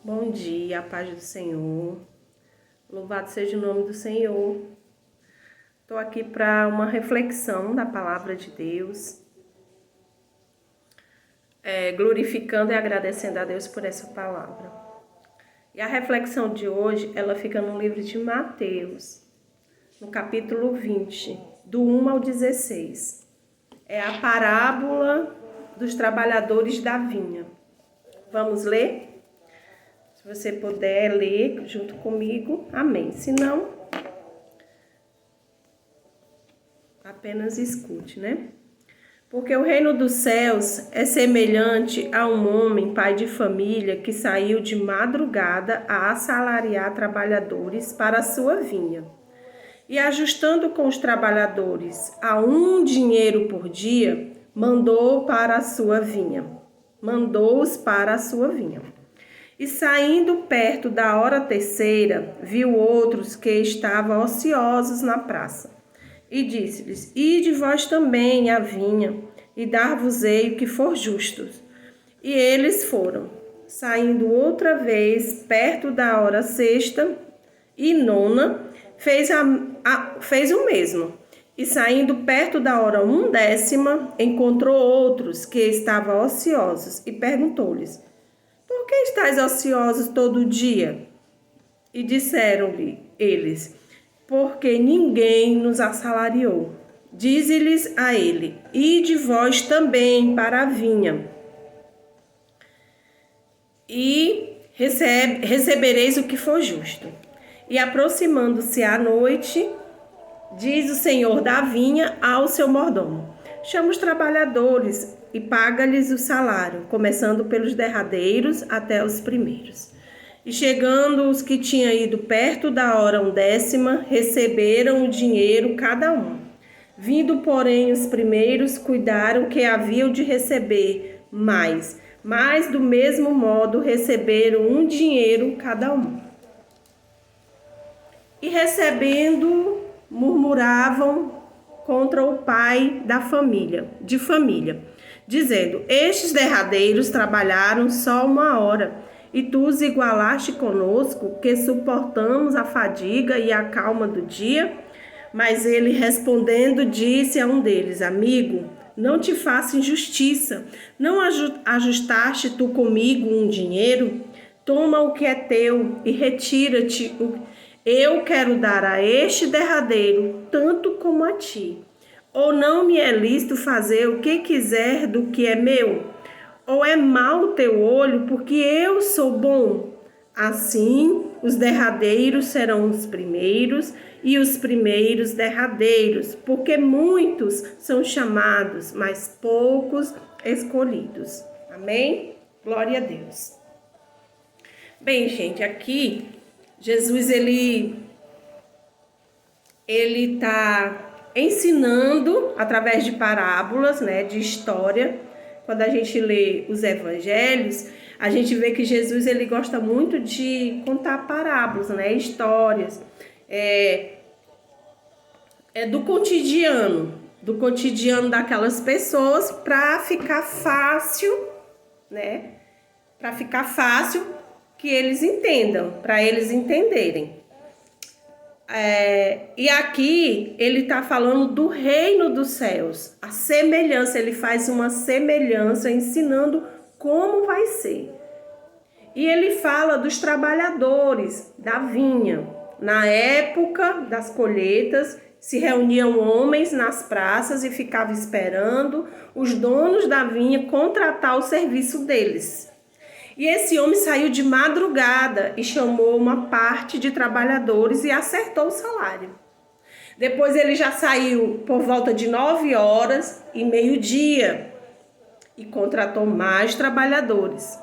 Bom dia, a paz do Senhor. Louvado seja o nome do Senhor. Estou aqui para uma reflexão da palavra de Deus, glorificando e agradecendo a Deus por essa palavra. E a reflexão de hoje, ela fica no livro de Mateus, no capítulo 20, do 1 ao 16. É a parábola dos trabalhadores da vinha. Vamos ler? Se você puder ler junto comigo, amém. Se não, apenas escute, né? Porque o reino dos céus é semelhante a um homem, pai de família, que saiu de madrugada a assalariar trabalhadores para a sua vinha. E ajustando com os trabalhadores a um dinheiro por dia, mandou-os para a sua vinha. E saindo perto da hora terceira, viu outros que estavam ociosos na praça. E disse-lhes: Ide vós também à vinha, e dar-vos-ei o que for justo. E eles foram. Saindo outra vez, perto da hora sexta e nona, fez o mesmo. E saindo perto da hora 1/10, encontrou outros que estavam ociosos, e perguntou-lhes: Por que estáis ociosos todo dia? E disseram-lhe eles: Porque ninguém nos assalariou. Dize-lhes a ele: Ide vós também para a vinha, e recebereis o que for justo. E aproximando-se a noite, diz o senhor da vinha ao seu mordomo: Chama os trabalhadores e paga-lhes o salário, começando pelos derradeiros até os primeiros. E chegando os que tinham ido perto da hora 1/10, receberam o dinheiro cada um. Vindo, porém, os primeiros, cuidaram que haviam de receber mais, mas do mesmo modo receberam um dinheiro cada um. E recebendo, murmuravam contra o pai de família, dizendo: Estes derradeiros trabalharam só 1 hora, e tu os igualaste conosco, que suportamos a fadiga e a calma do dia? Mas ele respondendo disse a um deles: Amigo, não te faço injustiça. Não ajustaste tu comigo um dinheiro? Toma o que é teu e retira-te. Eu quero dar a este derradeiro tanto como a ti. Ou não me é lícito fazer o que quiser do que é meu? Ou é mau o teu olho, porque eu sou bom? Assim, os derradeiros serão os primeiros, e os primeiros derradeiros, porque muitos são chamados, mas poucos escolhidos. Amém? Glória a Deus. Bem, gente, aqui Jesus ele está ensinando através de parábolas, né, de história. Quando a gente lê os evangelhos, a gente vê que Jesus ele gosta muito de contar parábolas, né, histórias, do cotidiano daquelas pessoas, para ficar fácil, né, para ficar fácil que eles entendam, para eles entenderem. E aqui ele está falando do reino dos céus, a semelhança, ele faz uma semelhança ensinando como vai ser. E ele fala dos trabalhadores da vinha. Na época das colheitas, se reuniam homens nas praças e ficavam esperando os donos da vinha contratar o serviço deles. E esse homem saiu de madrugada e chamou uma parte de trabalhadores e acertou o salário. Depois ele já saiu por volta de 9 horas e meio-dia e contratou mais trabalhadores.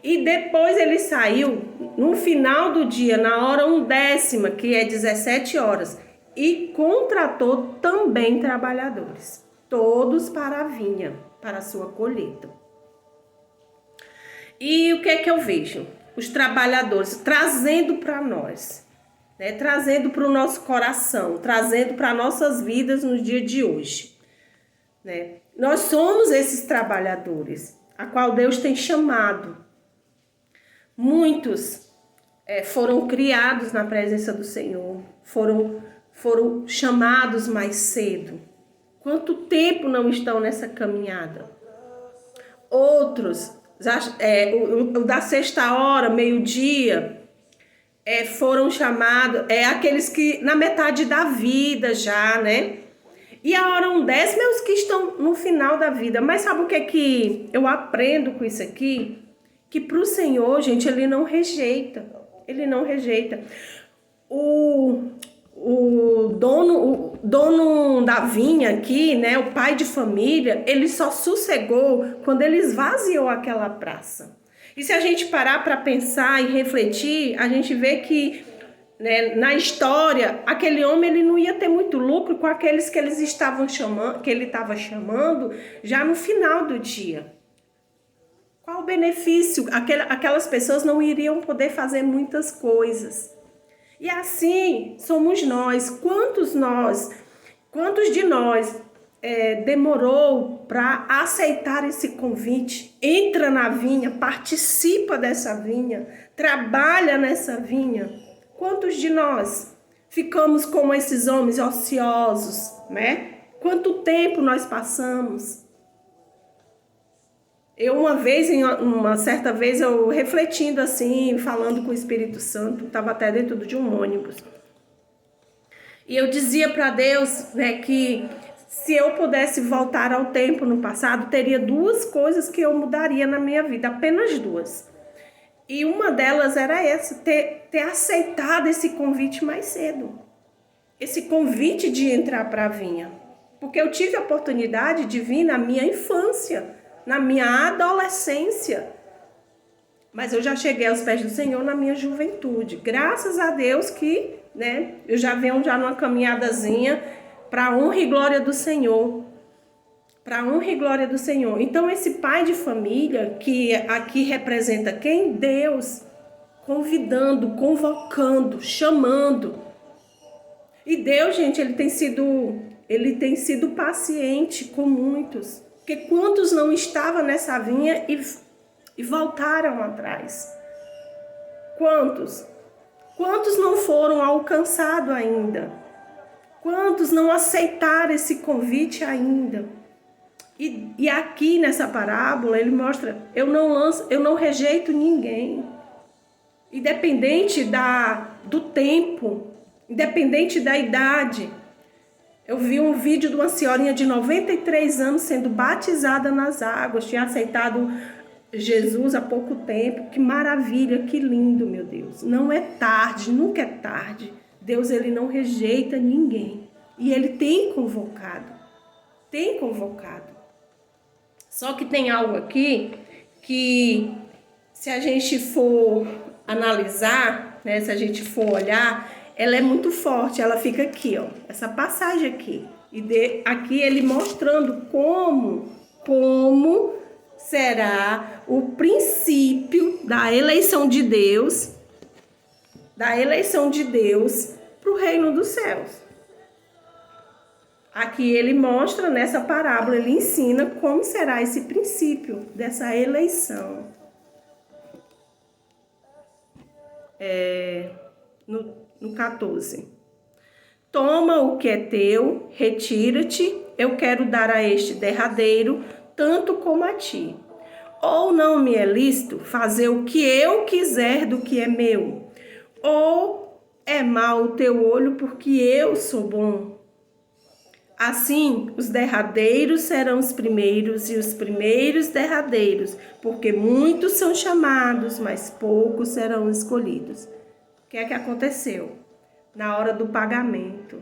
E depois ele saiu no final do dia, na hora 1/10, que é 17 horas, e contratou também trabalhadores, todos para a vinha, para a sua colheita. E o que é que eu vejo? Os trabalhadores trazendo para nós, né? Trazendo para o nosso coração, trazendo para nossas vidas no dia de hoje, né? Nós somos esses trabalhadores, a qual Deus tem chamado Muitos foram criados na presença do Senhor, foram chamados mais cedo. Quanto tempo não estão nessa caminhada? Outros, o da sexta hora, meio-dia, foram chamados, aqueles que na metade da vida já, né? E a hora 1:10, os que estão no final da vida. Mas sabe o que é que eu aprendo com isso aqui? Que para o Senhor, gente, Ele não rejeita. Ele não rejeita. O dono da vinha aqui, né, o pai de família, ele só sossegou quando ele esvaziou aquela praça. E se a gente parar para pensar e refletir, a gente vê que, né, na história, aquele homem ele não ia ter muito lucro com aqueles que ele estava chamando já no final do dia. Qual o benefício? Aquelas pessoas não iriam poder fazer muitas coisas. E assim somos nós. Quantos de nós demorou para aceitar esse convite? Entra na vinha, participa dessa vinha, trabalha nessa vinha. Quantos de nós ficamos como esses homens ociosos, né? Quanto tempo nós passamos? Uma certa vez, eu refletindo assim, falando com o Espírito Santo, estava até dentro de um ônibus. E eu dizia para Deus, né, que se eu pudesse voltar ao tempo no passado, teria 2 coisas que eu mudaria na minha vida, apenas 2. E uma delas era essa, ter aceitado esse convite mais cedo. Esse convite de entrar para a vinha. Porque eu tive a oportunidade de vir na minha infância, na minha adolescência. Mas eu já cheguei aos pés do Senhor na minha juventude. Graças a Deus que, né, eu já venho numa caminhadazinha para a honra e glória do Senhor. Para a honra e glória do Senhor. Então, esse pai de família, que aqui representa quem? Deus, convidando, convocando, chamando. E Deus, gente, ele tem sido paciente com muitos. Porque quantos não estavam nessa vinha e voltaram atrás? Quantos? Quantos não foram alcançados ainda? Quantos não aceitaram esse convite ainda? E aqui nessa parábola ele mostra, eu não rejeito ninguém. Independente do tempo, independente da idade. Eu vi um vídeo de uma senhorinha de 93 anos sendo batizada nas águas, tinha aceitado Jesus há pouco tempo. Que maravilha, que lindo, meu Deus. Não é tarde, nunca é tarde. Deus, ele não rejeita ninguém. E ele tem convocado. Tem convocado. Só que tem algo aqui que, se a gente for analisar, né, se a gente for olhar, ela é muito forte, ela fica aqui, ó, essa passagem aqui. E aqui ele mostrando como será o princípio da eleição de Deus para o reino dos céus. Aqui ele mostra, nessa parábola, ele ensina como será esse princípio dessa eleição. No 14. Toma o que é teu, retira-te, eu quero dar a este derradeiro, tanto como a ti. Ou não me é lícito fazer o que eu quiser do que é meu? Ou é mau o teu olho porque eu sou bom? Assim, os derradeiros serão os primeiros e os primeiros derradeiros, porque muitos são chamados, mas poucos serão escolhidos. O que é que aconteceu? Na hora do pagamento,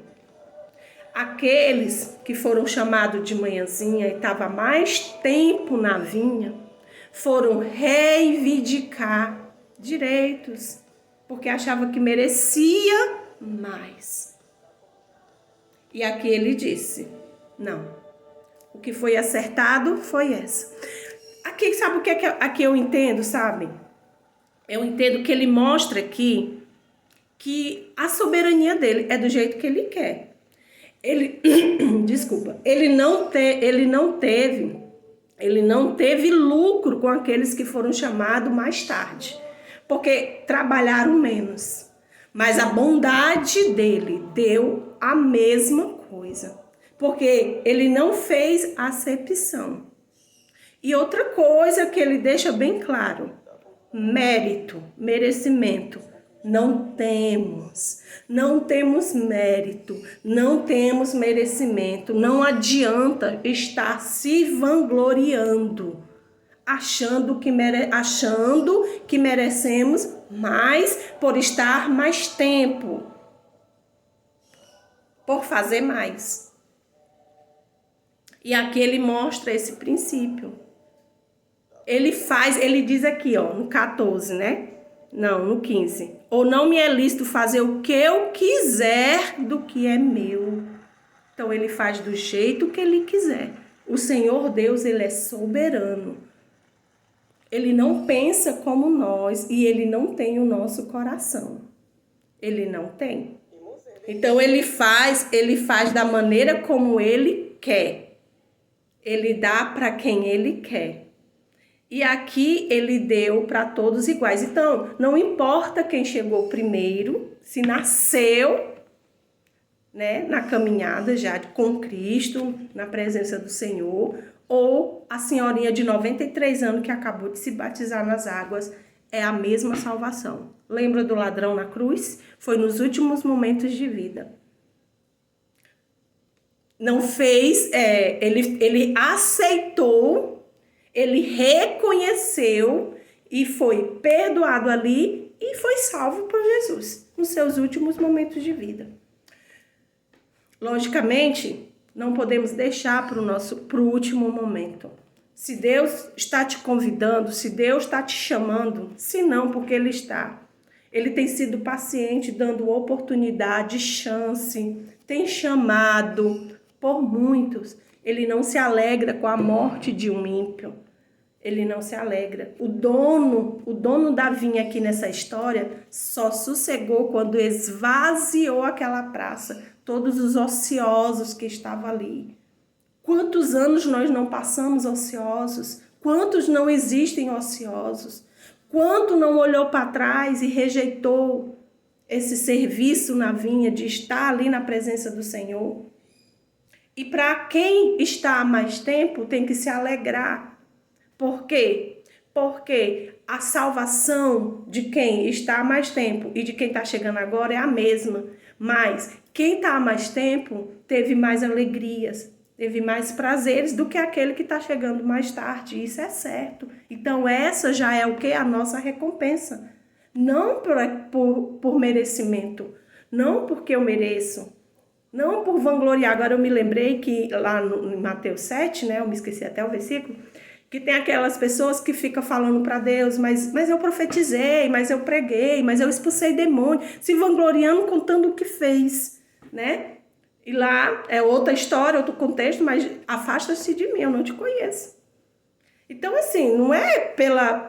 aqueles que foram chamados de manhãzinha e estavam mais tempo na vinha, foram reivindicar direitos, porque achavam que merecia mais. E aqui ele disse, não, o que foi acertado foi essa. Aqui, sabe o que é que aqui eu entendo, sabe? Eu entendo que ele mostra aqui que a soberania dele é do jeito que ele quer. Ele não teve lucro com aqueles que foram chamados mais tarde. porque trabalharam menos. Mas a bondade dele deu a mesma coisa, porque ele não fez acepção. E outra coisa que ele deixa bem claro: mérito, merecimento. Não temos mérito, não temos merecimento. Não adianta estar se vangloriando, achando que merecemos mais por estar mais tempo, por fazer mais. E aqui ele mostra esse princípio. Ele diz aqui, ó, no 14, né? Não, no 15. Ou não me é lícito fazer o que eu quiser do que é meu. Então ele faz do jeito que ele quiser. O Senhor Deus, ele é soberano. Ele não pensa como nós e ele não tem o nosso coração. Ele não tem. Então ele faz da maneira como ele quer. Ele dá para quem ele quer. E aqui ele deu para todos iguais. Então, não importa quem chegou primeiro, se nasceu, né, na caminhada já com Cristo, na presença do Senhor, ou a senhorinha de 93 anos que acabou de se batizar nas águas, é a mesma salvação. Lembra do ladrão na cruz? Foi nos últimos momentos de vida. Não fez, ele aceitou, ele reconheceu e foi perdoado ali e foi salvo por Jesus nos seus últimos momentos de vida. Logicamente, não podemos deixar para o último momento. Se Deus está te convidando, se Deus está te chamando, se não, porque Ele está. Ele tem sido paciente, dando oportunidade, chance, tem chamado por muitos. Ele não se alegra com a morte de um ímpio. Ele não se alegra. O dono da vinha aqui nessa história só sossegou quando esvaziou aquela praça. Todos os ociosos que estavam ali. Quantos anos nós não passamos ociosos? Quantos não existem ociosos? Quanto não olhou para trás e rejeitou esse serviço na vinha de estar ali na presença do Senhor? E para quem está há mais tempo tem que se alegrar. Por quê? Porque a salvação de quem está há mais tempo e de quem está chegando agora é a mesma. Mas quem está há mais tempo teve mais alegrias, teve mais prazeres do que aquele que está chegando mais tarde. Isso é certo. Então essa já é o que? A nossa recompensa. Não por merecimento, não porque eu mereço, não por vangloriar. Agora eu me lembrei que lá no Mateus 7, né, eu me esqueci até o versículo, que tem aquelas pessoas que ficam falando para Deus, mas eu profetizei, mas eu preguei, mas eu expulsei demônio, se vangloriando contando o que fez, né? E lá é outra história, outro contexto, mas afasta-se de mim, eu não te conheço. Então, assim, não é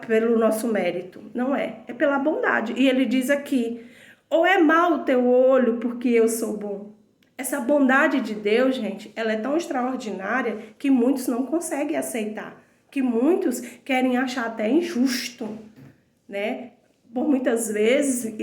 pelo nosso mérito, não é pela bondade. E ele diz aqui, ou é mau o teu olho porque eu sou bom. Essa bondade de Deus, gente, ela é tão extraordinária que muitos não conseguem aceitar. Que muitos querem achar até injusto, né? Por muitas vezes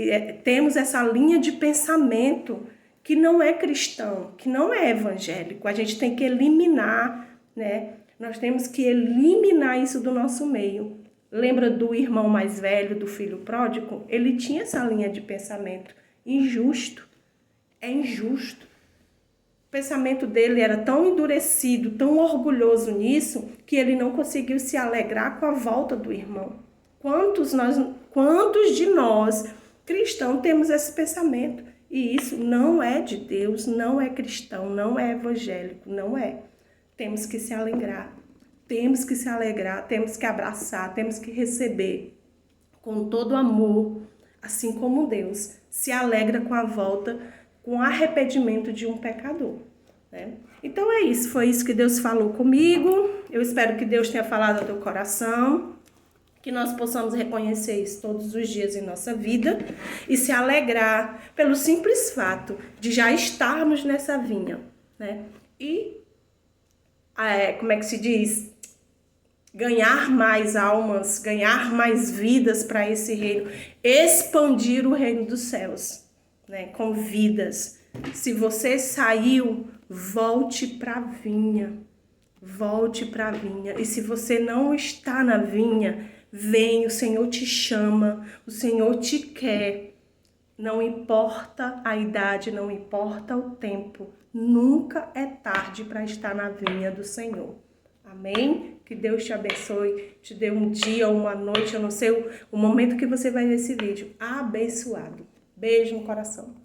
temos essa linha de pensamento que não é cristão, que não é evangélico. A gente tem que eliminar, né? Nós temos que eliminar isso do nosso meio. Lembra do irmão mais velho, do filho pródigo? Ele tinha essa linha de pensamento injusto. É injusto. O pensamento dele era tão endurecido, tão orgulhoso nisso, que ele não conseguiu se alegrar com a volta do irmão. Quantos de nós, cristãos, temos esse pensamento? E isso não é de Deus, não é cristão, não é evangélico, não é. Temos que se alegrar, temos que abraçar, temos que receber com todo amor, assim como Deus se alegra com a volta, com o arrependimento de um pecador, né? Então é isso, foi isso que Deus falou comigo. Eu espero que Deus tenha falado ao teu coração, que nós possamos reconhecer isso todos os dias em nossa vida e se alegrar pelo simples fato de já estarmos nessa vinha, né? E, como é que se diz? ganhar mais almas, ganhar mais vidas para esse reino, expandir o reino dos céus, né, com vidas. Se você saiu, volte para a vinha. Volte para a vinha. E se você não está na vinha, vem, o Senhor te chama, o Senhor te quer. Não importa a idade, não importa o tempo, nunca é tarde para estar na vinha do Senhor. Amém? Que Deus te abençoe, te dê um dia ou uma noite, eu não sei o momento que você vai ver esse vídeo, abençoado. Beijo no coração.